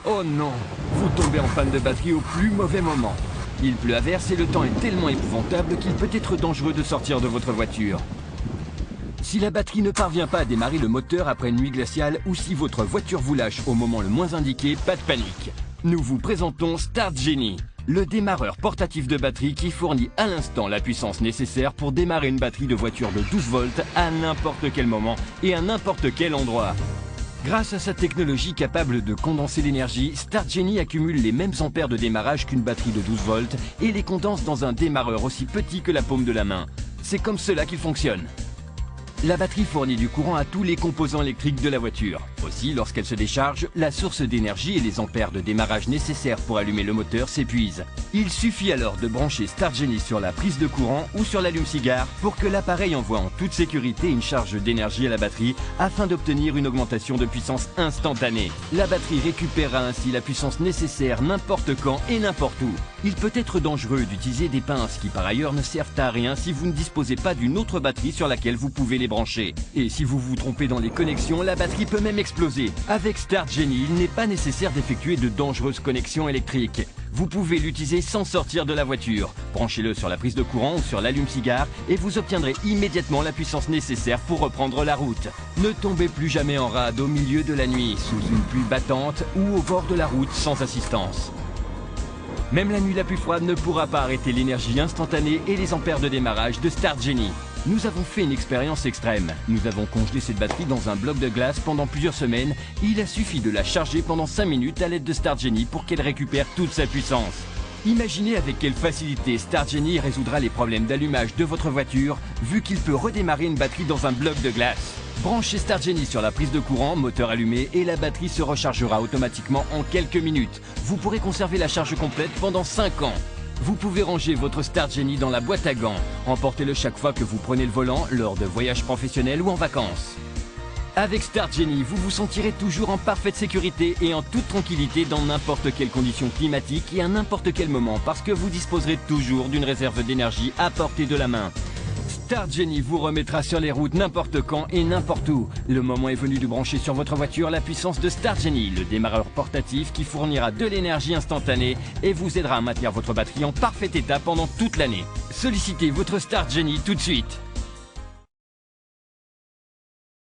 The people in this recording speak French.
Oh non, vous tombez en panne de batterie au plus mauvais moment. Il pleut à verse et le temps est tellement épouvantable qu'il peut être dangereux de sortir de votre voiture. Si la batterie ne parvient pas à démarrer le moteur après une nuit glaciale ou si votre voiture vous lâche au moment le moins indiqué, pas de panique. Nous vous présentons Start Genie, le démarreur portatif de batterie qui fournit à l'instant la puissance nécessaire pour démarrer une batterie de voiture de 12 volts à n'importe quel moment et à n'importe quel endroit. Grâce à sa technologie capable de condenser l'énergie, Start Genie accumule les mêmes ampères de démarrage qu'une batterie de 12 volts et les condense dans un démarreur aussi petit que la paume de la main. C'est comme cela qu'il fonctionne. La batterie fournit du courant à tous les composants électriques de la voiture. Aussi, lorsqu'elle se décharge, la source d'énergie et les ampères de démarrage nécessaires pour allumer le moteur s'épuisent. Il suffit alors de brancher Start Genie sur la prise de courant ou sur l'allume-cigare pour que l'appareil envoie en toute sécurité une charge d'énergie à la batterie afin d'obtenir une augmentation de puissance instantanée. La batterie récupérera ainsi la puissance nécessaire n'importe quand et n'importe où. Il peut être dangereux d'utiliser des pinces qui par ailleurs ne servent à rien si vous ne disposez pas d'une autre batterie sur laquelle vous pouvez les brancher. Et si vous vous trompez dans les connexions, la batterie peut même exploser. Avec Start Genie, il n'est pas nécessaire d'effectuer de dangereuses connexions électriques. Vous pouvez l'utiliser sans sortir de la voiture. Branchez-le sur la prise de courant ou sur l'allume-cigare et vous obtiendrez immédiatement la puissance nécessaire pour reprendre la route. Ne tombez plus jamais en rade au milieu de la nuit, sous une pluie battante ou au bord de la route sans assistance. Même la nuit la plus froide ne pourra pas arrêter l'énergie instantanée et les ampères de démarrage de Start Genie. Nous avons fait une expérience extrême. Nous avons congelé cette batterie dans un bloc de glace pendant plusieurs semaines et il a suffi de la charger pendant 5 minutes à l'aide de Start Genie pour qu'elle récupère toute sa puissance. Imaginez avec quelle facilité Start Genie résoudra les problèmes d'allumage de votre voiture vu qu'il peut redémarrer une batterie dans un bloc de glace. Branchez Start Genie sur la prise de courant, moteur allumé et la batterie se rechargera automatiquement en quelques minutes. Vous pourrez conserver la charge complète pendant 5 ans. Vous pouvez ranger votre Start Genie dans la boîte à gants. Emportez-le chaque fois que vous prenez le volant, lors de voyages professionnels ou en vacances. Avec Start Genie, vous vous sentirez toujours en parfaite sécurité et en toute tranquillité dans n'importe quelle condition climatique et à n'importe quel moment parce que vous disposerez toujours d'une réserve d'énergie à portée de la main. Start Genie vous remettra sur les routes n'importe quand et n'importe où. Le moment est venu de brancher sur votre voiture la puissance de Start Genie, le démarreur portatif qui fournira de l'énergie instantanée et vous aidera à maintenir votre batterie en parfait état pendant toute l'année. Sollicitez votre Start Genie tout de suite.